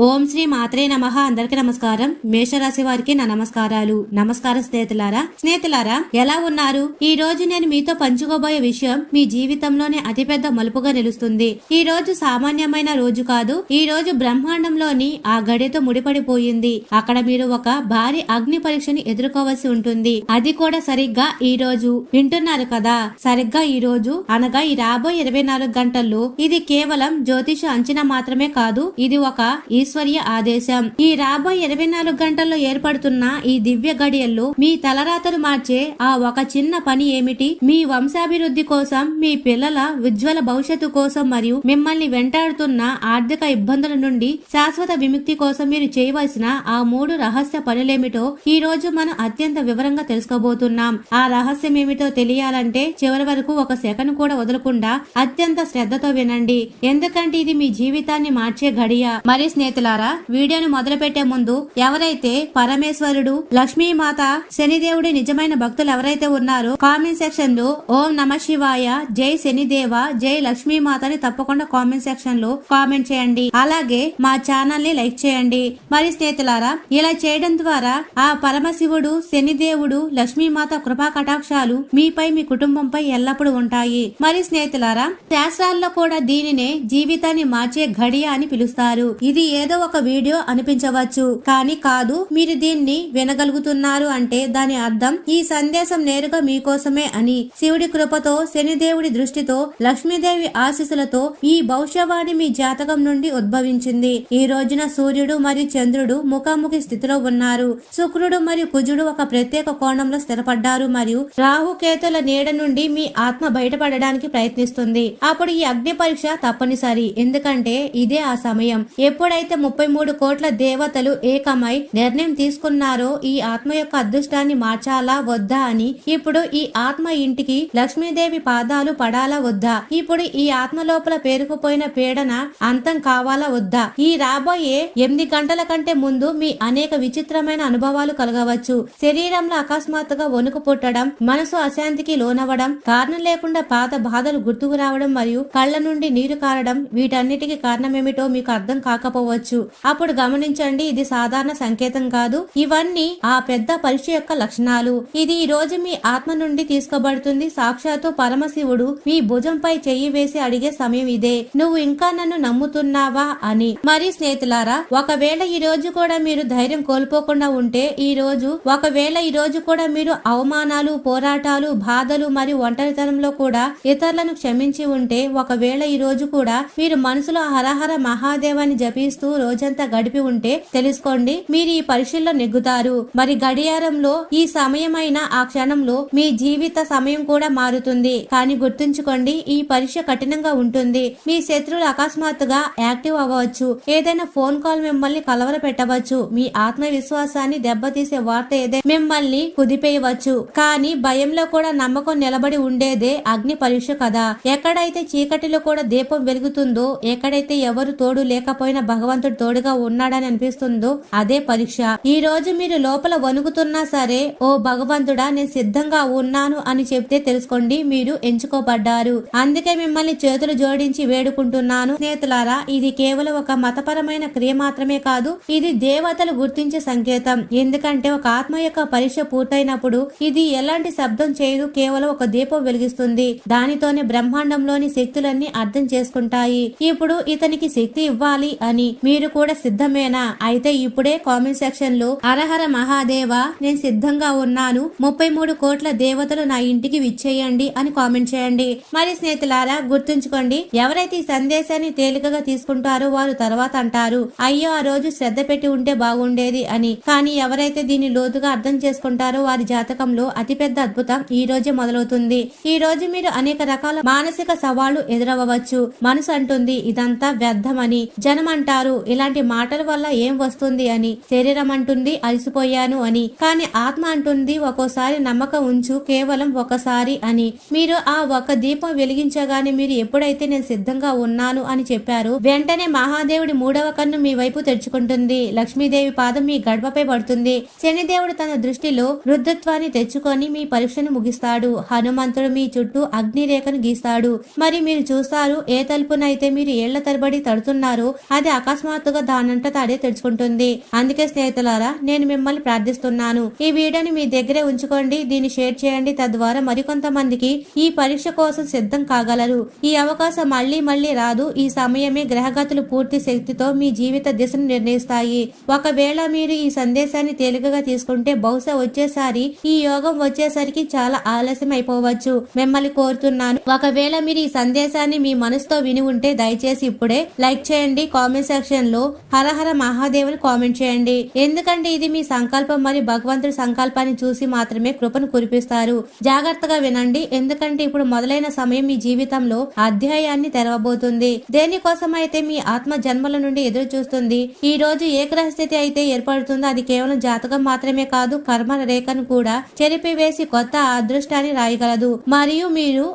ఓం శ్రీ మాత్రే నమః. అందరికి నమస్కారం. మేషరాశి వారికి నా నమస్కారాలు. నమస్కారం స్నేహితులారా ఎలా ఉన్నారు? ఈ రోజు నేను మీతో పంచుకోబోయే విషయం మీ జీవితంలోనే అతిపెద్ద మలుపుగా నిలుస్తుంది. ఈ రోజు సామాన్యమైన రోజు కాదు. ఈ రోజు బ్రహ్మాండంలోని ఆ గడితో ముడిపడిపోయింది. అక్కడ మీరు ఒక భారీ అగ్ని పరీక్షని ఎదుర్కోవాల్సి ఉంటుంది. అది కూడా సరిగ్గా ఈ రోజు. వింటున్నారు కదా, సరిగ్గా ఈ రోజు అనగా ఈ రాబోయే 24 గంటల్లో. ఇది కేవలం జ్యోతిష అంచనా మాత్రమే కాదు, ఇది ఒక ఈశ్వర్య ఆదేశం. ఈ రాబోయే 24 గంటల్లో ఏర్పడుతున్న ఈ దివ్య గడియల్లో మీ తలరాతలు మార్చే ఆ ఒక చిన్న పని ఏమిటి? మీ వంశాభివృద్ధి కోసం, మీ పిల్లల ఉజ్వల భవిష్యత్తు కోసం మరియు మిమ్మల్ని వెంటాడుతున్న ఆర్థిక ఇబ్బందుల నుండి శాశ్వత విముక్తి కోసం మీరు చేయవలసిన ఆ 3 రహస్య పనులేమిటో ఈ రోజు మనం అత్యంత వివరంగా తెలుసుకోబోతున్నాం. ఆ రహస్యం ఏమిటో తెలియాలంటే చివరి వరకు ఒక సెకండ్ కూడా వదలకుండా అత్యంత శ్రద్ధతో వినండి. ఎందుకంటే ఇది మీ జీవితాన్ని మార్చే గడియ. మరి స్నేహితులారా, వీడియోను మొదలు పెట్టే ముందు ఎవరైతే పరమేశ్వరుడు, లక్ష్మీమాత, శనిదేవుడి నిజమైన భక్తులు ఎవరైతే ఉన్నారో కామెంట్ సెక్షన్ లో ఓం నమ శివాయ, జై శనిదేవ, జై లక్ష్మీమాత అని తప్పకుండా కామెంట్ సెక్షన్ లో కామెంట్ చేయండి. అలాగే మా ఛానల్ ని లైక్ చేయండి. మరి స్నేహితులారా, ఇలా చేయడం ద్వారా ఆ పరమశివుడు, శనిదేవుడు, లక్ష్మీమాత కృపా కటాక్షాలు మీపై, మీ కుటుంబంపై ఎల్లప్పుడూ ఉంటాయి. మరి స్నేహితులారా, శాస్త్రాల్లో కూడా దీనినే జీవితాన్ని మార్చే ఘడియ అని పిలుస్తారు. ఇది ఏదో ఒక వీడియో అనిపించవచ్చు, కానీ కాదు. మీరు దీన్ని వినగలుగుతున్నారు అంటే దాని అర్థం ఈ సందేశం నేరుగా మీకోసమే అని. శివుడి కృపతో, శనిదేవుడి దృష్టితో, లక్ష్మీదేవి ఆశీస్సులతో ఈ భవిష్యవాణి మీ జాతకం నుండి ఉద్భవించింది. ఈ రోజున సూర్యుడు మరియు చంద్రుడు ముఖాముఖి స్థితిలో ఉన్నారు. శుక్రుడు మరియు కుజుడు ఒక ప్రత్యేక కోణంలో స్థిరపడ్డారు మరియు రాహుకేతుల నీడ నుండి మీ ఆత్మ బయటపడడానికి ప్రయత్నిస్తుంది. అప్పుడు ఈ అగ్ని పరీక్ష తప్పనిసరి. ఎందుకంటే ఇదే ఆ సమయం. ఎప్పుడైతే 33 కోట్ల దేవతలు ఏకమై నిర్ణయం తీసుకున్నారో ఈ ఆత్మ యొక్క అదృష్టాన్ని మార్చాలా వద్దా అని. ఇప్పుడు ఈ ఆత్మ ఇంటికి లక్ష్మీదేవి పాదాలు పడాలా వద్దా? ఇప్పుడు ఈ ఆత్మ లోపల పేరుకుపోయిన పీడన అంతం కావాలా వద్దా? ఈ రాబోయే 8 గంటల కంటే ముందు మీ అనేక విచిత్రమైన అనుభవాలు కలగవచ్చు. శరీరంలో అకస్మాత్తుగా వణుకు పుట్టడం, మనసు అశాంతికి లోనవ్వడం, కారణం లేకుండా పాత బాధలు గుర్తుకు రావడం మరియు కళ్ల నుండి నీరు కారడం, వీటన్నిటికీ కారణమేమిటో మీకు అర్థం కాకపోవచ్చు. అప్పుడు గమనించండి, ఇది సాధారణ సంకేతం కాదు. ఇవన్నీ ఆ పెద్ద పరీక్ష యొక్క లక్షణాలు. ఇది ఈ రోజు మీ ఆత్మ నుండి తీసుకోబడుతుంది. సాక్షాత్తు పరమశివుడు మీ భుజంపై చెయ్యి వేసి అడిగే సమయం ఇదే. నువ్వు ఇంకా నన్ను నమ్ముతున్నావా అని. మరి స్నేహితులారా, ఒకవేళ ఈ రోజు కూడా మీరు ధైర్యం కోల్పోకుండా ఉంటే, ఈ రోజు కూడా మీరు అవమానాలు, పోరాటాలు, బాధలు మరియు ఒంటరితనంలో కూడా ఇతరులను క్షమించి ఉంటే, ఒకవేళ ఈ రోజు కూడా మీరు మనసులో హరహర మహాదేవాన్ని జపిస్తూ రోజంతా గడిపి ఉంటే తెలుసుకోండి, మీరు ఈ పరీక్షల్లో నెగ్గుతారు. మరి గడియారంలో ఈ సమయమైన ఆ క్షణంలో మీ జీవిత సమయం కూడా మారుతుంది. కానీ గుర్తుంచుకోండి, ఈ పరీక్ష కఠినంగా ఉంటుంది. మీ శత్రువులు అకస్మాత్తుగా యాక్టివ్ అవ్వచ్చు. ఏదైనా ఫోన్ కాల్ మిమ్మల్ని కలవర పెట్టవచ్చు. మీ ఆత్మవిశ్వాసాన్ని దెబ్బతీసే వార్త ఏదైనా మిమ్మల్ని కుదిపేయవచ్చు. కానీ భయంలో కూడా నమ్మకం నిలబడి ఉండేదే అగ్ని పరీక్ష కదా. ఎక్కడైతే చీకటిలో కూడా దీపం వెలుగుతుందో, ఎక్కడైతే ఎవరు తోడు లేకపోయినా భగవంతుడు తోడుగా ఉన్నాడని అనిపిస్తుందో అదే పరీక్ష. ఈ రోజు మీరు లోపల వణుకుతున్నా సరే, ఓ భగవంతుడా నేను సిద్ధంగా ఉన్నాను అని చెప్తే తెలుసుకోండి, మీరు ఎంచుకోబడ్డారు. అందుకే మిమ్మల్ని చేతులు జోడించి వేడుకుంటున్నాను. స్నేహితులారా, ఇది కేవలం ఒక మతపరమైన క్రియ మాత్రమే కాదు, ఇది దేవతలు గుర్తించే సంకేతం. ఎందుకంటే ఒక ఆత్మ యొక్క పరీక్ష పూర్తయినప్పుడు ఇది ఎలాంటి శబ్దం చేయదు, కేవలం ఒక దీపం వెలిగిస్తుంది. దానితోనే బ్రహ్మాండంలోని శక్తులన్నీ అర్థం చేసుకుంటాయి. ఇప్పుడు ఇతనికి శక్తి ఇవ్వాలి అని. మీరు కూడా సిద్ధమేనా? అయితే ఇప్పుడే కామెంట్ సెక్షన్ లో హరహర మహాదేవ, నేను సిద్ధంగా ఉన్నాను, 33 కోట్ల దేవతలు నా ఇంటికి విచ్చేయండి అని కామెంట్ చేయండి. మరి స్నేహితులారా, గుర్తుంచుకోండి, ఎవరైతే ఈ సందేశాన్ని తేలికగా తీసుకుంటారో వారు తర్వాత అంటారు, అయ్యో ఆ రోజు శ్రద్ధ పెట్టి ఉంటే బాగుండేది అని. కానీ ఎవరైతే దీన్ని లోతుగా అర్థం చేసుకుంటారో వారి జాతకంలో అతిపెద్ద అద్భుతం ఈ రోజే మొదలవుతుంది. ఈ రోజు మీరు అనేక రకాల మానసిక సవాళ్లు ఎదురవ్వచ్చు. మనసు అంటుంది ఇదంతా వ్యర్థమని, జనం అంటారు ఇలాంటి మాటల వల్ల ఏం వస్తుంది అని, శరీరం అంటుంది అలసిపోయాను అని, కానీ ఆత్మ అంటుంది ఒక్కోసారి నమ్మకం ఉంచు, కేవలం ఒకసారి అని. మీరు ఆ ఒక దీపం వెలిగించగానే మీరు ఎప్పుడైతే నేను సిద్ధంగా ఉన్నాను అని చెప్పారు, వెంటనే మహాదేవుడి 3వ కన్ను మీ వైపు తెరుచుకుంటుంది. లక్ష్మీదేవి పాదం మీ గడపపై పడుతుంది. శనిదేవుడు తన దృష్టిలో రుద్రత్వాన్ని తెచ్చుకొని మీ పరీక్షను ముగిస్తాడు. హనుమంతుడు మీ చుట్టూ అగ్నిరేఖను గీస్తాడు. మరి మీరు చూస్తారు, ఏ తలుపునైతే మీరు ఏళ్ల తరబడి తడుతున్నారో అది అకస్మాత్ అకస్మాత్తుగా దానంట తాడే తెరుచుకుంటుంది. అందుకే స్నేహితులారా, నేను మిమ్మల్ని ప్రార్థిస్తున్నాను, ఈ వీడియోని మీ దగ్గరే ఉంచుకోండి, దీన్ని షేర్ చేయండి. తద్వారా మరికొంతమందికి ఈ పరీక్ష కోసం సిద్ధం కాగలరు. ఈ అవకాశం మళ్ళీ మళ్ళీ రాదు. ఈ సమయమే గ్రహగతులు పూర్తి శక్తితో మీ జీవిత దిశను నిర్ణయిస్తాయి. ఒకవేళ మీరు ఈ సందేశాన్ని తేలికగా తీసుకుంటే బహుశా వచ్చేసారి ఈ యోగం వచ్చేసరికి చాలా ఆలస్యం అయిపోవచ్చు. మిమ్మల్ని కోరుతున్నాను, ఒకవేళ మీరు ఈ సందేశాన్ని మీ మనసుతో విని ఉంటే దయచేసి ఇప్పుడే లైక్ చేయండి. కామెంట్ సెక్షన్ లో హరహర మహాదేవుని కామెంట్ చేయండి. ఎందుకంటే ఇది మీ సంకల్పం మరియు భగవంతుడి సంకల్పాన్ని చూసి మాత్రమే కృపను కురిపిస్తారు. జాగ్రత్తగా వినండి, ఎందుకంటే ఇప్పుడు మొదలైన సమయం మీ జీవితంలో అధ్యాయాన్ని తెరవబోతుంది. దేనికోసమైతే మీ ఆత్మ జన్మల నుండి ఎదురు చూస్తుంది, ఈ రోజు ఏ గ్రహస్థితి అయితే ఏర్పడుతుందో అది కేవలం జాతకం మాత్రమే కాదు, కర్మ రేఖను కూడా చెరిపివేసి కొత్త అదృష్టాన్ని రాయగలదు. మరియు మీరు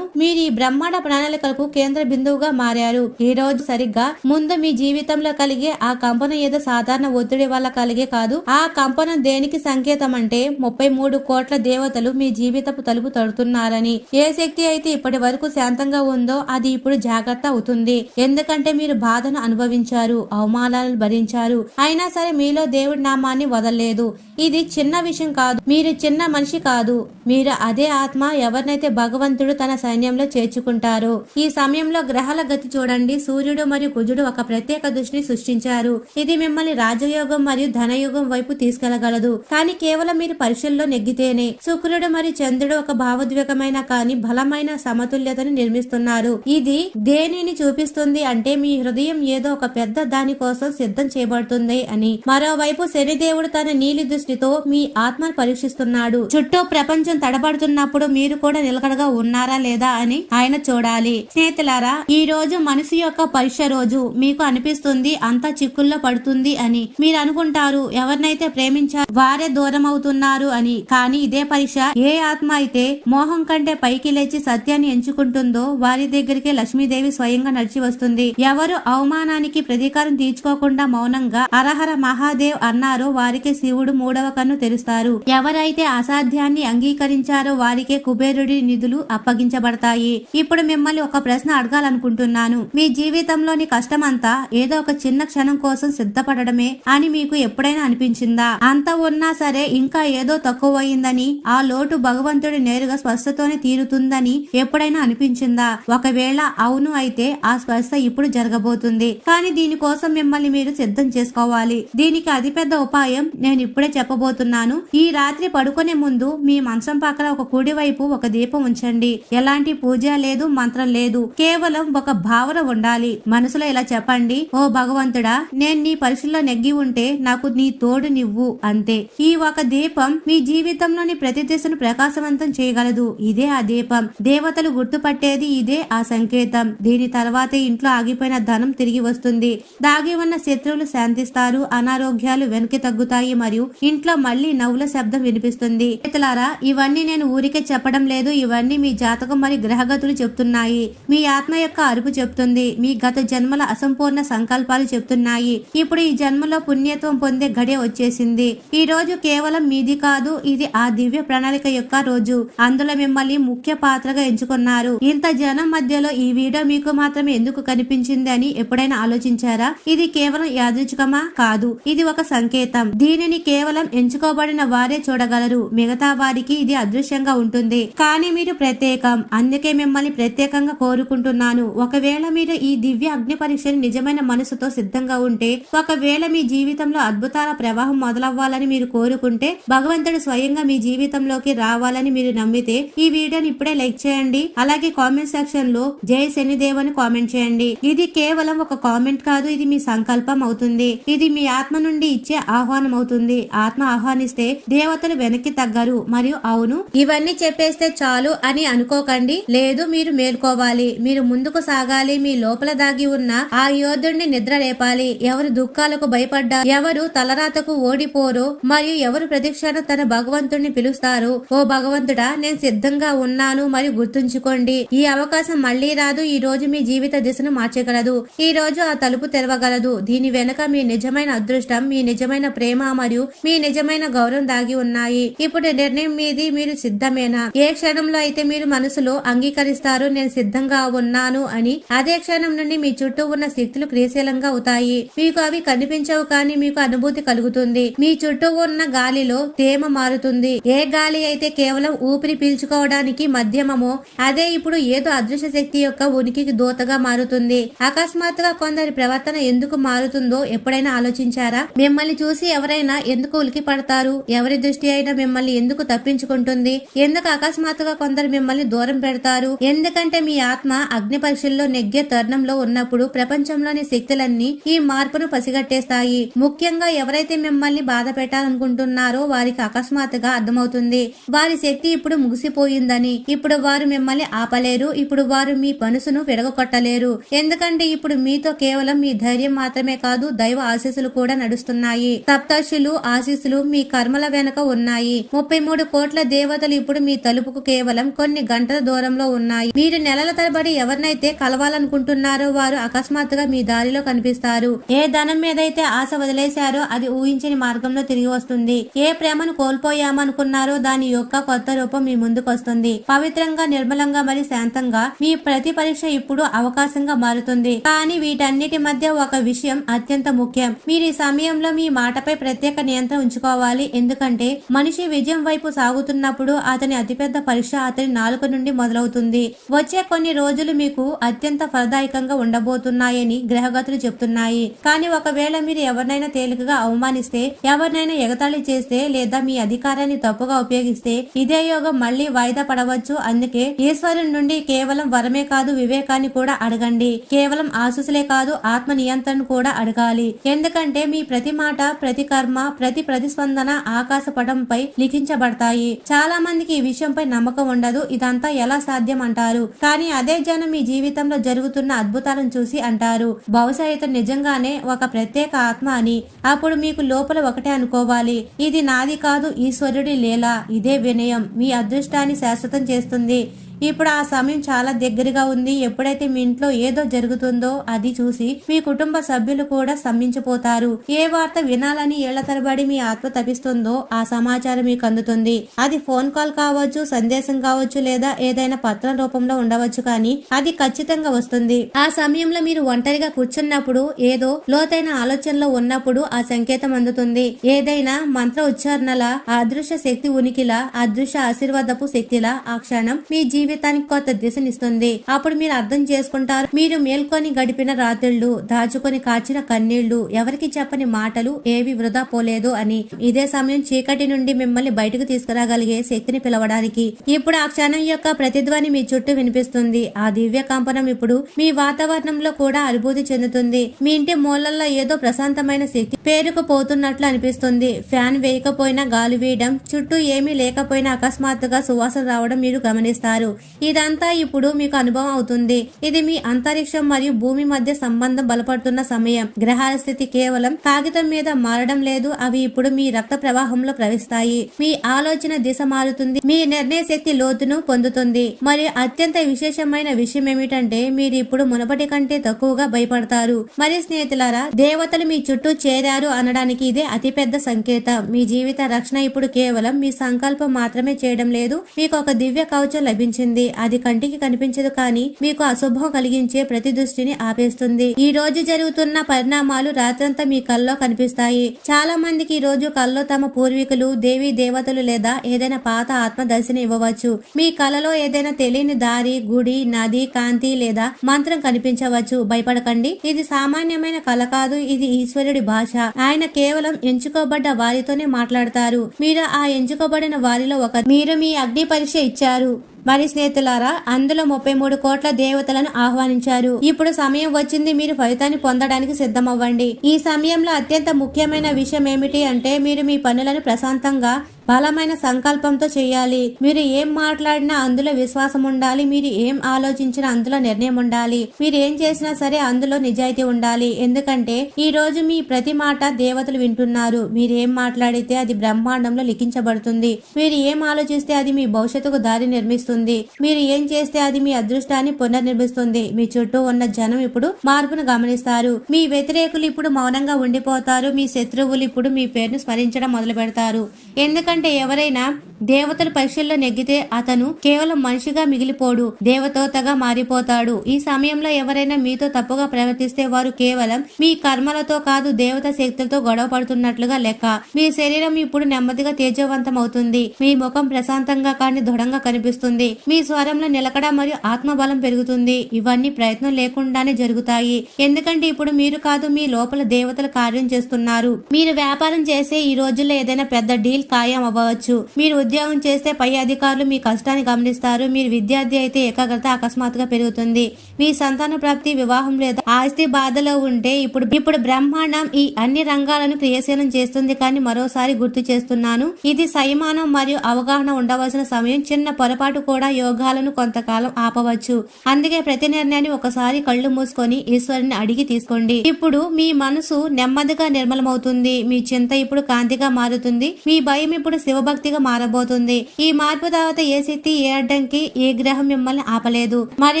ఈ బ్రహ్మాండ ప్రణాళికలకు కేంద్ర బిందువుగా మారారు. ఈ రోజు సరిగ్గా ముందు మీ జీవితంలో కలిగే ఆ కంపనం ఏదో సాధారణ ఒత్తిడి వల్ల కలిగే కాదు. ఆ కంపనం దేనికి సంకేతం అంటే 33 కోట్ల దేవతలు మీ జీవితపు తలుపు తడుతున్నారని. ఏ శక్తి అయితే ఇప్పటి వరకు శాంతంగా ఉందో అది ఇప్పుడు జాగ్రత్త అవుతుంది. ఎందుకంటే మీరు బాధను అనుభవించారు, అవమానాలను భరించారు, అయినా సరే మీలో దేవుడి నామాన్ని వదలలేదు. ఇది చిన్న విషయం కాదు, మీరు చిన్న మనిషి కాదు, మీరు అదే ఆత్మ ఎవరినైతే భగవంతుడు తన సైన్యంలో చేర్చుకుంటారో. ఈ సమయంలో గ్రహాల గతి చూడండి. సూర్యుడు మరియు కుజుడు ఒక ప్రత్యేక దృష్టిని సృష్టించారు. ఇది మిమ్మల్ని రాజయోగం మరియు ధనయోగం వైపు తీసుకెళ్లగలదు, కానీ కేవలం మీరు పరీక్షల్లో నెగ్గితేనే. శుక్రుడు మరియు చంద్రుడు ఒక భావోద్వేగమైన కానీ బలమైన సమతుల్యతను నిర్మిస్తున్నారు. ఇది దేనిని చూపిస్తుంది అంటే మీ హృదయం ఏదో ఒక పెద్ద దాని కోసం సిద్ధం చేయబడుతుంది అని. మరోవైపు శనిదేవుడు తన నీలి దృష్టితో మీ ఆత్మను పరీక్షిస్తున్నాడు. చుట్టూ ప్రపంచం తడబడుతున్నప్పుడు మీరు కూడా నిలకడగా ఉన్నారా లేదా అని ఆయన చూడాలి. స్నేహితులారా, ఈ రోజు మనసు యొక్క పరీక్ష రోజు. మీకు అనిపిస్తుంది అంతా చిక్కుల్లో పడుతుంది అని. మీరు అనుకుంటారు ఎవరినైతే ప్రేమించారు వారే దూరం అవుతున్నారు అని. కానీ ఇదే పరీక్ష ఏ ఆత్మ అయితే మోహం కంటే పైకి లేచి సత్యాన్ని ఎంచుకుంటుందో వారి దగ్గరికి లక్ష్మీదేవి స్వయంగా నడిచి వస్తుంది. ఎవరు అవమానానికి ప్రతీకారం తీర్చుకోకుండా మౌనంగా హరహర మహాదేవ్ అన్నారో వారికి శివుడు మూడవ కన్ను తెరుస్తారు. ఎవరైతే అసాధ్యాన్ని అంగీకరించారో వారికే కుబేరుడి నిధులు అప్పగించబడతాయి. ఇప్పుడు మిమ్మల్ని ఒక ప్రశ్న అడగాలనుకుంటున్నాను. మీ జీవితంలోని కష్టమంతా ఏదో ఒక చిన్న క్షణం కోసం సిద్ధపడడమే అని మీకు ఎప్పుడైనా అనిపించిందా? అంత ఉన్నా సరే ఇంకా ఏదో తక్కువయిందని, ఆ లోటు భగవంతుడి నేరుగా స్పష్టతోనే తీరుతుందని ఎప్పుడైనా అనిపించిందా? ఒకవేళ అవును అయితే ఆ స్పర్శ ఇప్పుడు జరగబోతుంది. కానీ దీనికోసం మిమ్మల్ని మీరు సిద్ధం చేసుకోవాలి. దీనికి అతిపెద్ద ఉపాయం నేను ఇప్పుడే చెప్పబోతున్నాను. ఈ రాత్రి పడుకునే ముందు మీ మంచం పక్కన ఒక కుడి వైపు ఒక దీపం ఉంచండి. ఎలాంటి పూజ లేదు, మంత్రం లేదు, కేవలం ఒక భావన ఉండాలి. మనసులో ఇలా చెప్పండి, ఓ భగవంతుడా, నేను నీ పరీక్షలో నెగ్గి ఉంటే నాకు నీ తోడు నివ్వు, అంతే. ఈ ఒక దీపం మీ జీవితంలోని ప్రతి దిశను ప్రకాశవంతం చేయగలదు. ఇదే ఆ దీపం. దేవతలు గుర్తుపట్టేది ఇదే ఆ సంకేతం. దీని తర్వాతే ఇంట్లో ఆగిపోయిన ధనం తిరిగి వస్తుంది. దాగి ఉన్న శత్రువులు శాంతిస్తారు, అనారోగ్యాలు వెనక్కి తగ్గుతాయి మరియు ఇంట్లో మళ్ళీ నవ్వుల శబ్దం వినిపిస్తుంది. ఇతలారా, ఇవన్నీ నేను ఊరికే చెప్పడం లేదు. ఇవన్నీ మీ జాతకం మరియు గ్రహగతులు చెప్తున్నాయి. మీ ఆత్మ యొక్క అరుపు చెప్తుంది. మీ గత జన్మల అసంపూర్ణ సంకల్పాలు చెప్తున్నాయి. ఇప్పుడు ఈ జన్మలో పుణ్యత్వం పొందే గడియ వచ్చేసింది. ఈ రోజు కేవలం మీది కాదు, ఇది ఆ దివ్య ప్రణాళిక యొక్క రోజు. అందులో మిమ్మల్ని ముఖ్య పాత్రగా ఎంచుకున్నారు. ఇంత జనం మధ్యలో ఈ వీడియో మీకు మాత్రమే ఎందుకు కనిపించింది అని ఎప్పుడైనా ఆలోచించారా? ఇది కేవలం యాదృచ్ఛికమా? కాదు, ఇది ఒక సంకేతం. దీనిని కేవలం ఎంచుకోబడిన వారే చూడగలరు. మిగతా వారికి ఇది అదృశ్యంగా ఉంటుంది. కానీ మీరు ప్రత్యేకం, అందుకే మిమ్మల్ని ప్రత్యేకంగా కోరుకుంటున్నాను. ఒకవేళ మీరు ఈ దివ్య అగ్ని పరీక్షని నిజమైన మనసుతో సిద్ధంగా ఉంటే, ఒకవేళ మీ జీవితంలో అద్భుతాల ప్రవాహం మొదలవ్వాలని మీరు కోరుకుంటే, భగవంతుడు స్వయంగా మీ జీవితంలోకి రావాలని మీరు నమ్మితే ఈ వీడియోని ఇప్పుడే లైక్ చేయండి. అలాగే కామెంట్ సెక్షన్ లో జై శనిదేవ్ అని కామెంట్ చేయండి. ఇది కేవలం ఒక కామెంట్ కాదు, ఇది మీ సంకల్పం అవుతుంది. ఇది మీ ఆత్మ నుండి ఇచ్చే ఆహ్వానం అవుతుంది. ఆత్మ ఆహ్వానిస్తే దేవతలు వెనక్కి తగ్గరు. మరియు అవును, ఇవన్నీ చెప్పేస్తే చాలు అని అనుకోకండి. లేదు, మీరు మేల్కోవాలి, మీరు ముందుకు సాగాలి. మీ లోపల దాగి ఉన్న ఆ యోధుడిని నిద్ర లేపాలి. ఎవరు దుఃఖాలకు భయపడ్డా, ఎవరు తలరాతకు ఓడిపోరో మరియు ఎవరు ప్రతిక్షణ తన భగవంతుడిని పిలుస్తారో, ఓ భగవంతుడా, నేను సిద్ధంగా ఉన్నాను. మరియు గుర్తుంచుకోండి, ఈ అవకాశం మళ్లీ రాదు. ఈ రోజు మీ జీవిత దిశను మార్చగలదు. ఈ రోజు ఆ తలుపు తెరవగలదు. దీని వెనుక మీ నిజమైన అదృష్టం, మీ నిజమైన ప్రేమ మరియు మీ నిజమైన గౌరవం దాగి ఉన్నాయి. ఇప్పుడు నిర్ణయం మీది. మీరు సిద్ధమేనా? ఏ క్షణంలో అయితే మీరు మనసులో అంగీకరిస్తారు నేను సిద్ధంగా ఉన్నాను అని, అదే క్షణం నుండి మీ చుట్టూ ఉన్న శక్తులు క్రియాశీలంగా అవుతాయి. మీకు అవి కనిపించవు కానీ మీకు అనుభూతి కలుగుతుంది. మీ చుట్టూ ఉన్న గాలిలో తేమ మారుతుంది. ఏ గాలి అయితే కేవలం ఊపిరి పీల్చుకోవడానికి మధ్యమమో అదే ఇప్పుడు ఏదో అదృశ్య శక్తి యొక్క ఉనికికి దూతగా మారుతుంది. అకస్మాత్తుగా కొందరి ప్రవర్తన ఎందుకు మారుతుందో ఎప్పుడైనా ఆలోచించారా? మిమ్మల్ని చూసి ఎవరైనా ఎందుకు ఉలికి పడతారు? ఎవరి దృష్టి అయినా మిమ్మల్ని ఎందుకు తప్పించుకుంటుంది? ఎందుకు అకస్మాత్తుగా కొందరు మిమ్మల్ని దూరం పెడతారు? ఎందుకంటే మీ ఆత్మ అగ్ని పరీక్షల్లో నెగ్గే తరుణంలో ఉన్నప్పుడు ప్రపంచంలోని శక్తులన్నీ ఈ మార్పును పసిగట్టేస్తాయి. ముఖ్యంగా ఎవరైతే మిమ్మల్ని బాధ పెట్టాలనుకుంటున్నారో వారికి అకస్మాత్తుగా అర్థమవుతుంది వారి శక్తి ఇప్పుడు ముగిసిపోయిందని. ఇప్పుడు వారు మిమ్మల్ని ఆపలేరు. ఇప్పుడు వారు మీ మనసును విడగొట్టలేరు. ఎందుకంటే ఇప్పుడు మీతో కేవలం మీ ధైర్యం మాత్రమే కాదు దైవ ఆశీస్సులు కూడా నడుస్తున్నాయి. సప్తర్షులు ఆశీస్సులు మీ కర్మల వెనుక ఉన్నాయి. 33 కోట్ల దేవతలు ఇప్పుడు మీ తలుపుకు కేవలం కొన్ని గంటల దూరంలో ఉన్నాయి. మీరు నెలల తరబడి ఎవరినైతే కలవాలనుకుంటున్నారో వారు అకస్మాత్తుగా మీ దారిలో కనిపిస్తారు. ఏ ధనం మీదైతే ఆశ వదిలేశారో అది ఊహించని మార్గంలో తిరిగి వస్తుంది. ఏ ప్రేమను కోల్పోయామనుకున్నారో దాని యొక్క కొత్త రూపం మీ ముందుకు వస్తుంది. పవిత్రంగా, నిర్మలంగా మరియు శాంతంగా మీ ప్రతి పరీక్ష ఇప్పుడు అవకాశంగా మారుతుంది. కానీ వీటన్నిటి మధ్య ఒక విషయం అత్యంత ముఖ్యం. మీరు ఈ సమయంలో మీ మాటపై ప్రత్యేక నియంత్రణ ఉంచుకోవాలి. ఎందుకంటే మనిషి విజయం వైపు సాగుతున్నప్పుడు అతని అతిపెద్ద పరీక్ష అతని నాలుక నుండి మొదలవుతుంది. వచ్చే కొన్ని రోజులు మీకు అత్యంత ఫలదాయకంగా ఉండబోతున్నాయని గ్రహగతులు చెప్తున్నాయి. కానీ ఒకవేళ మీరు ఎవరినైనా తేలికగా అవమానిస్తే, ఎవరినైనా ఎగతాళి చేస్తే లేదా మీ అధికారాన్ని తప్పుగా ఉపయోగిస్తే ఇదే యోగం మళ్లీ వాయిదా పడవచ్చు. అందుకే ఈశ్వరుని నుండి కేవలం వరమే కాదు వివేకాన్ని కూడా అడగండి. కేవలం ఆశీస్సులే కాదు ఆత్మ నియంత్రణ కూడా అడగాలి. ఎందుకంటే మీ ప్రతి మాట, ప్రతి కర్మ, ప్రతి ప్రతిస్పందన ఆకాశ పటంపై లిఖించబడతాయి. చాలా మందికి ఈ విషయంపై నమ్మకం ఉండదు. ఇదంతా ఎలా సాధ్యం అంటారు. కానీ అదే జనం మీ జీవితంలో జరుగుతున్న అద్భుతాలను చూసి అంటారు బహుశా ఇతను నిజంగానే ఒక ప్రత్యేక ఆత్మ అని. అప్పుడు మీకు లోపల ఒకటే అనుకోవాలి, ఇది నాది కాదు ఈశ్వరుడి లీల. ఇదే వినయం మీ అదృష్టాన్ని శాశ్వతం చేస్తుంది. ఇప్పుడు ఆ సమయం చాలా దగ్గరగా ఉంది. ఎప్పుడైతే మీ ఇంట్లో ఏదో జరుగుతుందో అది చూసి మీ కుటుంబ సభ్యులు కూడా స్తంభించిపోతారు. ఏ వార్త వినాలని ఏళ్ల తరబడి మీ ఆత్మ తపిస్తుందో ఆ సమాచారం మీకు అందుతుంది. అది ఫోన్ కాల్ కావచ్చు, సందేశం కావచ్చు, లేదా ఏదైనా పత్రం రూపంలో ఉండవచ్చు. కానీ అది ఖచ్చితంగా వస్తుంది. ఆ సమయంలో మీరు ఒంటరిగా కూర్చున్నప్పుడు, ఏదో లోతైన ఆలోచనలో ఉన్నప్పుడు ఆ సంకేతం అందుతుంది. ఏదైనా మంత్ర ఉచ్చారణల అదృశ్య శక్తి ఉనికిలా, అదృశ్య ఆశీర్వాదపు శక్తిలా ఆ క్షణం మీ జీవితానికి కొత్త దిశనిస్తుంది. అప్పుడు మీరు అర్థం చేసుకుంటారు మీరు మేల్కొని గడిపిన రాత్రుళ్ళు, దాచుకొని కాచిన కన్నీళ్లు, ఎవరికి చెప్పని మాటలు ఏవి వృధా పోలేదు అని. ఇదే సమయం చీకటి నుండి మిమ్మల్ని బయటకు తీసుకురాగలిగే శక్తిని పిలవడానికి. ఇప్పుడు ఆ క్షణం యొక్క ప్రతిధ్వని మీ చుట్టూ వినిపిస్తుంది. ఆ దివ్య కంపనం ఇప్పుడు మీ వాతావరణంలో కూడా అనుభూతి చెందుతుంది. మీ ఇంటి మూలల్లో ఏదో ప్రశాంతమైన శక్తి పేరుకుపోతున్నట్లు అనిపిస్తుంది. ఫ్యాన్ వేయకపోయినా గాలి వేయడం, చుట్టూ ఏమీ లేకపోయినా అకస్మాత్తుగా సువాసన రావడం మీరు గమనిస్తారు. ఇదంతా ఇప్పుడు మీకు అనుభవం అవుతుంది. ఇది మీ అంతరిక్షం మరియు భూమి మధ్య సంబంధం బలపడుతున్న సమయం. గ్రహాల స్థితి కేవలం కాగితం మీద మారడం లేదు, అవి ఇప్పుడు మీ రక్త ప్రవాహంలో ప్రవహిస్తాయి. మీ ఆలోచన దిశ మారుతుంది, మీ నిర్ణయ శక్తి లోతును పొందుతుంది. మరియు అత్యంత విశేషమైన విషయం ఏమిటంటే మీరు ఇప్పుడు మునపటి కంటే తక్కువగా భయపడతారు. మరి స్నేహితులారా, దేవతలు మీ చుట్టూ చేరారు అనడానికి ఇదే అతిపెద్ద సంకేతం. మీ జీవిత రక్షణ ఇప్పుడు కేవలం మీ సంకల్పం మాత్రమే చేయడం లేదు, మీకు ఒక దివ్య కవచం లభించింది. అది కంటికి కనిపించదు కానీ మీకు అశుభం కలిగించే ప్రతి దృష్టిని ఆపేస్తుంది. ఈ రోజు జరుగుతున్న పరిణామాలు రాత్రంతా మీ కల్లో కనిపిస్తాయి. చాలా మందికి ఈ రోజు కల్లో తమ పూర్వీకులు, దేవీ దేవతలు లేదా ఏదైనా పాత ఆత్మ దర్శనం ఇవ్వవచ్చు. మీ కలలో ఏదైనా తెలియని దారి, గుడి, నది, కాంతి లేదా మంత్రం కనిపించవచ్చు. భయపడకండి, ఇది సామాన్యమైన కల కాదు, ఇది ఈశ్వరుడి భాష. ఆయన కేవలం ఎంచుకోబడ్డ వారితోనే మాట్లాడతారు. మీరు ఆ ఎంచుకోబడిన వారిలో ఒక మీరు మీ అగ్ని పరీక్ష ఇచ్చారు. మరి స్నేహితులారా, అందులో 33 కోట్ల దేవతలను ఆహ్వానించారు. ఇప్పుడు సమయం వచ్చింది, మీరు ఫలితాన్ని పొందడానికి సిద్ధమవ్వండి. ఈ సమయంలో అత్యంత ముఖ్యమైన విషయం ఏమిటి అంటే మీరు మీ పనులను ప్రశాంతంగా బలమైన సంకల్పంతో చేయాలి. మీరు ఏం మాట్లాడినా అందులో విశ్వాసం ఉండాలి. మీరు ఏం ఆలోచించినా అందులో నిర్ణయం ఉండాలి. మీరు ఏం చేసినా సరే అందులో నిజాయితీ ఉండాలి. ఎందుకంటే ఈ రోజు మీ ప్రతి మాట దేవతలు వింటున్నారు. మీరు ఏం మాట్లాడితే అది బ్రహ్మాండంలో లిఖించబడుతుంది. మీరు ఏం ఆలోచిస్తే అది మీ భవిష్యత్తుకు దారి నిర్మిస్తుంది. మీరు ఏం చేస్తే అది మీ అదృష్టాన్ని పునర్నిర్మిస్తుంది. మీ చుట్టూ ఉన్న జనం ఇప్పుడు మార్పును గమనిస్తారు. మీ వ్యతిరేకులు ఇప్పుడు మౌనంగా ఉండిపోతారు. మీ శత్రువులు ఇప్పుడు మీ పేరును స్మరించడం మొదలు పెడతారు. ఎందుకంటే ఎందుకంటే ఎవరైనా దేవతల పరీక్షల్లో నెగ్గితే అతను కేవలం మనిషిగా మిగిలిపోడు, దేవతోతగా మారిపోతాడు. ఈ సమయంలో ఎవరైనా మీతో తప్పుగా ప్రవర్తిస్తే వారు కేవలం మీ కర్మలతో కాదు, దేవత శక్తులతో గొడవ పడుతున్నట్లుగా లెక్క. మీ శరీరం ఇప్పుడు నెమ్మదిగా తేజవంతం అవుతుంది. మీ ముఖం ప్రశాంతంగా కానీ దృఢంగా కనిపిస్తుంది. మీ స్వరంలో నిలకడ మరియు ఆత్మబలం పెరుగుతుంది. ఇవన్నీ ప్రయత్నం లేకుండానే జరుగుతాయి. ఎందుకంటే ఇప్పుడు మీరు కాదు, మీ లోపల దేవతలు కార్యం చేస్తున్నారు. మీరు వ్యాపారం చేసే ఈ రోజుల్లో ఏదైనా పెద్ద డీల్ ఖాయం అవ్వవచ్చు. మీరు ఉద్యోగం చేస్తే పై అధికారులు మీ కష్టాన్ని గమనిస్తారు. మీరు విద్యార్థి అయితే ఏకాగ్రత అకస్మాత్తుగా పెరుగుతుంది. మీ సంతాన ప్రాప్తి, వివాహం లేదా ఆస్తి బాధలో ఉంటే ఇప్పుడు బ్రహ్మాండం ఈ అన్ని రంగాలను క్రియాశీలం చేస్తుంది. కానీ మరోసారి గుర్తు చేస్తున్నాను, ఇది సంయమనం మరియు అవగాహన ఉండవలసిన సమయం. చిన్న పొరపాటు కూడా యోగాలను కొంతకాలం ఆపవచ్చు. అందుకే ప్రతి నిర్ణయాన్ని ఒకసారి కళ్ళు మూసుకొని ఈశ్వరుని అడిగి తీసుకోండి. ఇప్పుడు మీ మనసు నెమ్మదిగా నిర్మలమవుతుంది. మీ చింత ఇప్పుడు కాంతిగా మారుతుంది. మీ భయం ఇప్పుడు శివభక్తిగా మారబోతుంది. ఈ మార్పు తర్వాత ఏ శక్తి, ఏ అడ్డంకి, ఏ గ్రహం మిమ్మల్ని ఆపలేదు. మరి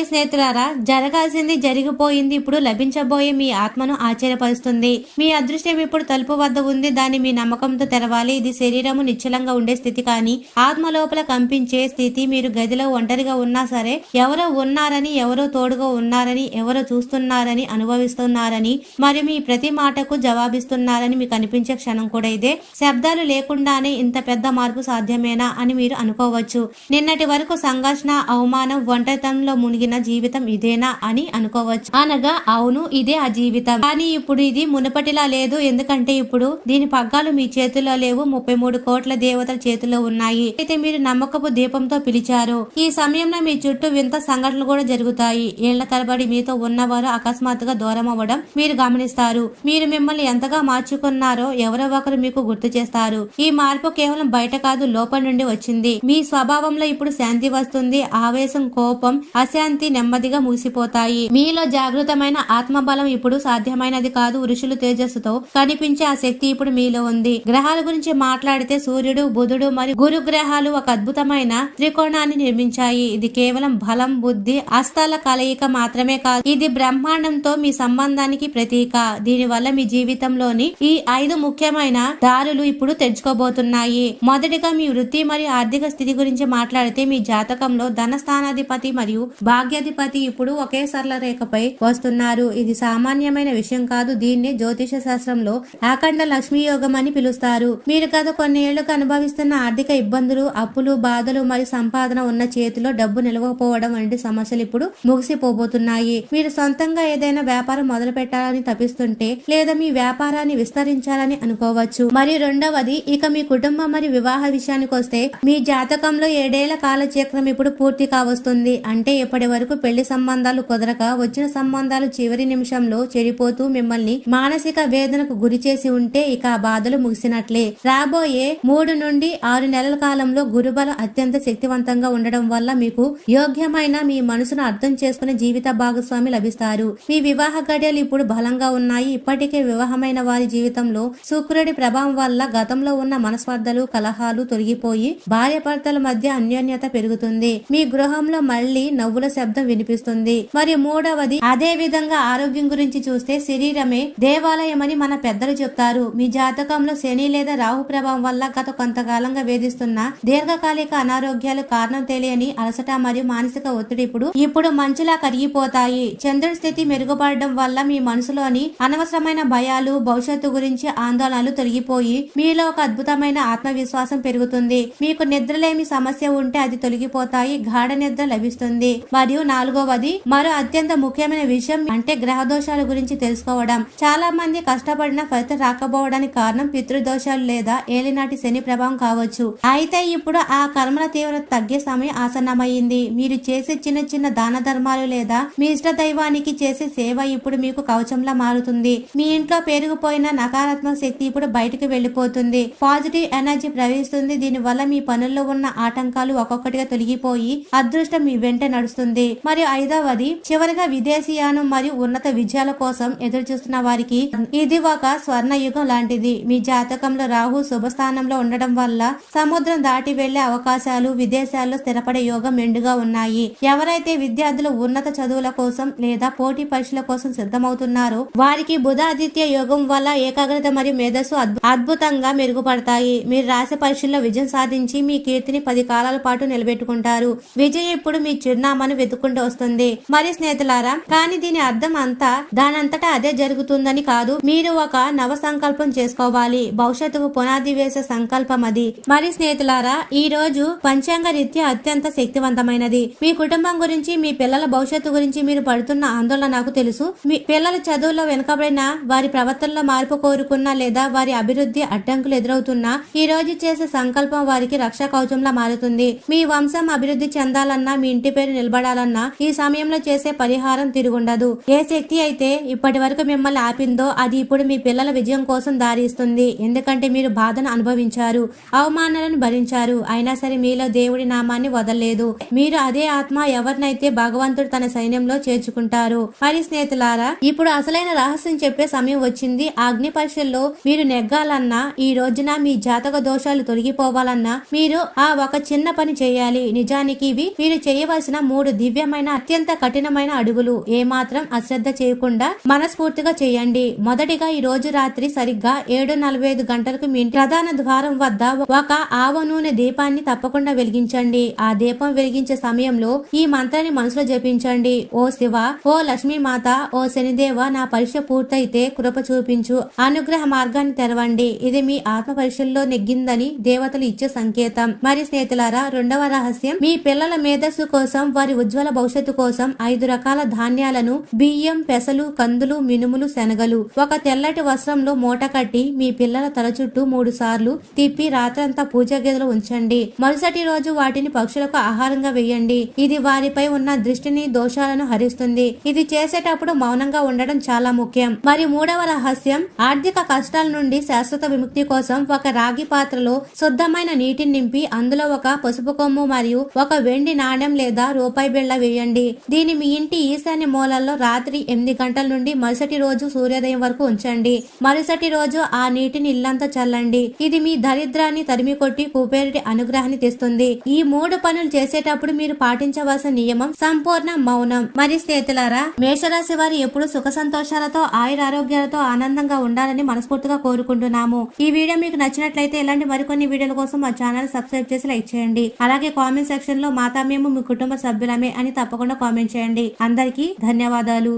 స్నేహితులారా, జరగాల్సింది జరిగిపోయింది. ఇప్పుడు లభించబోయే మీ ఆత్మను ఆశ్చర్యపరుస్తుంది. మీ అదృష్టం ఇప్పుడు తలుపు వద్ద ఉంది. దాన్ని మీ నమ్మకంతో తెరవాలి. ఇది శరీరము నిశ్చలంగా ఉండే స్థితి కానీ ఆత్మ లోపల కంపించే స్థితి. మీరు గదిలో ఒంటరిగా ఉన్నా సరే, ఎవరో ఉన్నారని, ఎవరో తోడుగా ఉన్నారని, ఎవరో చూస్తున్నారని, అనుభవిస్తున్నారని, మరి మీ ప్రతి మాటకు జవాబిస్తున్నారని మీకు అనిపించే క్షణం కూడా ఇదే. శబ్దాలు లేకుండానే ఇంత పెద్ద మార్పు సాధ్యమేనా అని మీరు అనుకోవచ్చు. నిన్నటి వరకు సంఘర్షణ, అవమానం, ఒంటరితనంలో మునిగిన జీవితం ఇదేనా అని అనుకోవచ్చు. అనగా అవును, ఇదే ఆ జీవితం. కానీ ఇప్పుడు ఇది మునుపటిలా లేదు. ఎందుకంటే ఇప్పుడు దీని పగ్గాలు మీ చేతుల్లో లేవు. 33 కోట్ల దేవతల చేతుల్లో ఉన్నాయి. అయితే మీరు నమ్మకపు దీపంతో పిలిచారు. ఈ సమయంలో మీ చుట్టూ వింత సంఘటనలు కూడా జరుగుతాయి. ఏళ్ల తరబడి మీతో ఉన్నవారు అకస్మాత్తుగా దూరం అవ్వడం మీరు గమనిస్తారు. మీరు మిమ్మల్ని ఎంతగా మార్చుకున్నారో ఎవరో ఒకరు మీకు గుర్తు చేస్తారు. ఈ మార్పు కేవలం బయట కాదు, లోపల నుండి వచ్చింది. మీ స్వభావంలో ఇప్పుడు శాంతి వస్తుంది. ఆవేశం, కోపం, అశాంతి నెమ్మదిగా ముగిసిపోతాయి. మీలో జాగృతమైన ఆత్మబలం ఇప్పుడు సాధ్యమైనది కాదు. ఋషులు తేజస్సుతో కనిపించే ఆ శక్తి ఇప్పుడు మీలో ఉంది. గ్రహాల గురించి మాట్లాడితే సూర్యుడు, బుధుడు మరియు గురు గ్రహాలు ఒక అద్భుతమైన త్రికోణాన్ని నిర్మించాయి. ఇది కేవలం బలం, బుద్ధి, అస్తాల కలయిక మాత్రమే కాదు, ఇది బ్రహ్మాండంతో మీ సంబంధానికి ప్రతీక. దీనివల్ల మీ జీవితంలోని ఈ 5 ముఖ్యమైన దారులు ఇప్పుడు తెరుచుకోబోతున్నాయి. మొదటిగా మీ వృత్తి మరియు ఆర్థిక స్థితి గురించి మాట్లాడితే మీ జాతకంలో ధనస్థానాధిపతి మరియు భాగ్యాధిపతి ఇప్పుడు ఒకే సరళ రేఖపై వస్తున్నారు. ఇది సామాన్యమైన విషయం కాదు. దీన్ని జ్యోతిష శాస్త్రంలో అఖండ లక్ష్మీ యోగం అని పిలుస్తారు. మీరు గత కొన్ని ఏళ్లుగా అనుభవిస్తున్న ఆర్థిక ఇబ్బందులు, అప్పులు, బాధలు మరియు సంపాదన ఉన్న చేతిలో డబ్బు నిలవకపోవడం వంటి సమస్యలు ఇప్పుడు ముగిసిపోబోతున్నాయి. మీరు సొంతంగా ఏదైనా వ్యాపారం మొదలు పెట్టాలని తపిస్తుంటే లేదా మీ వ్యాపారాన్ని విస్తరించాలని అనుకోవచ్చు. మరియు రెండవది, ఇక మీ కుటుంబం మరియు వివాహ విషయానికి వస్తే మీ జాతకంలో 7 ఏళ్ల కాలచక్రం ఇప్పుడు పూర్తి కావస్తుంది. అంటే ఇప్పటి వరకు పెళ్లి సంబంధాలు కుదరక వచ్చిన సంబంధాలు చివరి నిమిషంలో చెడిపోతూ మిమ్మల్ని మానసిక వేదనకు గురి చేసి ఉంటే ఇక ఆ బాధలు ముగిసినట్లే. రాబోయే 3 నుండి 6 నెలల కాలంలో గురుబలం అత్యంత శక్తివంతంగా ఉండడం వల్ల మీకు యోగ్యమైన మీ మనసును అర్థం చేసుకునే జీవిత భాగస్వామి లభిస్తారు. మీ వివాహ గడియలు ఇప్పుడు బలంగా ఉన్నాయి. ఇప్పటికే వివాహమైన వారి జీవితంలో శుక్రుడి ప్రభావం వల్ల గతంలో ఉన్న మనస్పర్ధలు, కలహాలు తొలగిపోయి భార్యాభర్తల మధ్య అన్యోన్యత పెరుగుతుంది. మీ గృహంలో మళ్లీ నవ్వుల శబ్దం వినిపిస్తుంది. మరియు మూడవది, అదే విధంగా ఆరోగ్యం గురించి చూస్తే శరీరమే దేవాలయం అని మన పెద్దలు చెప్తారు. మీ జాతకంలో శని లేదా రాహు ప్రభావం వల్ల గత కొంతకాలంగా వేధిస్తున్న దీర్ఘకాలిక అనారోగ్యాలు, కారణం తెలియని అలసట మరియు మానసిక ఒత్తిడి ఇప్పుడు మంచులా కరిగిపోతాయి. చంద్రుడి స్థితి మెరుగుపడడం వల్ల మీ మనసులోని అనవసరమైన భయాలు, భవిష్యత్తు గురించి ఆందోళనలు తొలగిపోయి మీలో ఒక అద్భుతమైన ఆత్మవిశ్వాసం పెరుగుతుంది. మీకు నిద్రలేమి సమస్య ఉంటే అది తొలగిపోతాయి. గాఢ నిద్ర లభిస్తుంది. మరియు నాలుగవది, మరో అత్యంత ముఖ్యమైన విషయం అంటే గ్రహ దోషాల గురించి తెలుసుకోవడం. చాలా మంది కష్టపడిన ఫలితం రాకపోవడానికి కారణం పితృదోషాలు లేదా ఏలినాటి శని ప్రభావం కావచ్చు. అయితే ఇప్పుడు ఆ కర్మల తీవ్రత తగ్గే సమయం ఆసన్నమైంది. మీరు చేసే చిన్న చిన్న దాన ధర్మాలు లేదా మీ ఇష్ట దైవానికి చేసే సేవ ఇప్పుడు మీకు కవచంలా మారుతుంది. మీ ఇంట్లో పెరిగిపోయిన నకారాత్మక శక్తి ఇప్పుడు బయటకు వెళ్లిపోతుంది. పాజిటివ్ ఎనర్జీ ప్రవహిస్తుంది. దీని వల్ల మీ పనుల్లో ఉన్న ఆటంకాలు ఒక్కొక్కటిగా తొలగిపోయి అదృష్టం మీ వెంట నడుస్తుంది. మరియు 5వ నాలుగవది చివరిగా విదేశీయానం మరియు ఉన్నత విజయాల కోసం ఎదురు చూస్తున్న వారికి ఇది ఒక స్వర్ణ యుగం లాంటిది. మీ జాతకంలో రాహు శుభస్థానంలో ఉండడం వల్ల సముద్రం దాటి వెళ్లే అవకాశాలు, విదేశాల్లో స్థిరపడే యోగం మెండుగా ఉన్నాయి. ఎవరైతే విద్యార్థులు ఉన్నత చదువుల కోసం లేదా పోటీ పరీక్షల కోసం సిద్ధమవుతున్నారో వారికి బుధాదిత్య యోగం వల్ల ఏకాగ్రత మరియు మేధస్సు అద్భుతంగా మెరుగుపడతాయి. మీరు రాసే పరీక్షల్లో విజయం సాధించి మీ కీర్తిని 10 కాలాల పాటు నిలబెట్టుకుంటారు. విజయం ఇప్పుడు మీ చిరునామాను వెతుక్కుంటూ వస్తుంది. మరి స్నేహితులారా, కానీ దీని అర్థం అంతా దానంతటా అదే జరుగుతుందని కాదు. మీరు ఒక నవ సంకల్పం చేసుకోవాలి. భవిష్యత్తుకు పునాది వేసే సంకల్పం అది. మరి స్నేహితులారా, ఈ రోజు పంచాంగ రీత్యా అత్యంత శక్తివంతమైనది. మీ కుటుంబం గురించి, మీ పిల్లల భవిష్యత్తు గురించి మీరు పడుతున్న ఆందోళన నాకు తెలుసు. మీ పిల్లల చదువులో వెనుకబడిన, వారి ప్రవర్తనలో మార్పు కోరుకున్నా లేదా వారి అభివృద్ధి అడ్డంకులు ఎదురవుతున్నా ఈ రోజు చేసే సంకల్పం వారికి రక్షా కవచంలా మారుతుంది. మీ వంశం అభివృద్ధి చెందాలన్నా, మీ ఇంటి పేరు నిలబడాలన్నా ఈ సమయంలో చేసే పరిహారం తిరుగుండదు. ఏ శక్తి అయితే ఇప్పటి వరకు మిమ్మల్ని ఆపిందో అది ఇప్పుడు మీ పిల్లల విజయం కోసం దారి ఇస్తుంది. ఎందుకంటే మీరు బాధను అనుభవించారు, అవమానాలను భరించారు. అయినా సరే మీలో దేవుడి నామాన్ని వదలలేదు. మీరు అదే ఆత్మ ఎవరినైతే భగవంతుడు తన సైన్యంలో చేర్చుకుంటారు. మరి స్నేహితులారా, ఇప్పుడు అసలైన రహస్యం చెప్పే సమయం వచ్చింది. అగ్ని పరీక్షల్లో మీరు నెగ్గాలన్నా, ఈ రోజున మీ జాతక దోషాలు తొలగిపోవాలన్నా మీరు ఆ ఒక చిన్న పని చేయాలి. నిజానికి ఇవి మీరు చేయవలసిన 3 దివ్యమైన అత్యంత కఠినమైన అడుగులు. ఏమాత్రం అశ్రద్ధ చేయకుండా మనస్ఫూర్తిగా చేయండి. మొదటిగా ఈ రోజు రాత్రి సరిగ్గా 7:45 గంటలకు మీ ప్రధాన ద్వారం వద్ద ఒక ఆవ నూనె దీపాన్ని తప్పకుండా వెలిగించండి. ఆ దీపం వెలిగించే సమయంలో ఈ మంత్రాన్ని మనసులో జపించండి. ఓ శివ, ఓ లక్ష్మీమాత, ఓ శనిదేవ, నా పరీక్ష పూర్తయితే కృప చూపించు, అనుగ్రహ మార్గాన్ని తెరవండి. ఇది మీ ఆత్మ పరీక్షల్లో నెగ్గిందని దేవతలు ఇచ్చే సంకేతం. మరి స్నేహితులారా, రెండవ రహస్యం, మీ పిల్లల మేధస్సు కోసం, వారి ఉజ్వల భవిష్యత్తు కోసం 5 రకాల ధాన్యాలను బియ్యం, పెసలు, కందులు, మినుములు, శనగలు ఒక తెల్లటి వస్త్రంలో మూట కట్టి మీ పిల్లల తల చుట్టూ 3 సార్లు తిప్పి రాత్రంతా పూజ గదిలో ఉంచండి. మరుసటి రోజు వాటిని పక్షులకు ఆహారంగా వేయండి. ఇది వారిపై ఉన్న దృష్టిని, దోషాలను హరిస్తుంది. ఇది చేసేటప్పుడు మౌనంగా ఉండడం చాలా ముఖ్యం. మరి మూడవ రహస్యం, ఆర్థిక కష్టాల నుండి శాశ్వత విముక్తి కోసం ఒక రాగి పాత్రలో శుద్ధమైన నీటిని నింపి అందులో ఒక పసుపు కొమ్ము మరియు ఒక వెండి నాణెం లేదా రూపాయి బిళ్ళ వేయండి. దీని మీ ఇంటి ఈశాన్య మూలల్లో రాత్రి 8 గంటల నుండి మరుసటి రోజు సూర్యోదయం వరకు ఉంచండి. మరుసటి రోజు ఆ నీటిని ఇల్లంతా చల్లండి. ఇది మీ దరిద్రాన్ని తరిమి కొట్టి కుబేరుడి అనుగ్రహాన్ని తెస్తుంది. ఈ 3 పనులు చేసేటప్పుడు మీరు పాటించవలసిన నియమం సంపూర్ణ మౌనం. మరి స్నేహితులారా, మేషరాశి వారు ఎప్పుడు సుఖ సంతోషాలతో, ఆయుర ఆరోగ్యాలతో ఆనందంగా ఉండాలని మనస్ఫూర్తిగా కోరుకుంటున్నాము. ఈ వీడియో మీకు నచ్చినట్లయితే ఇలాంటి మరికొన్ని వీడియోల కోసం మా ఛానల్ సబ్స్క్రైబ్ చేసి లైక్ చేయండి. అలాగే కామెంట్ సెక్షన్ లో మాతా మేము మీ కుటుంబ సభ్యులమే అని తప్పకుండా కామెంట్ చేయండి. అందరికీ ధన్యవాదాలు.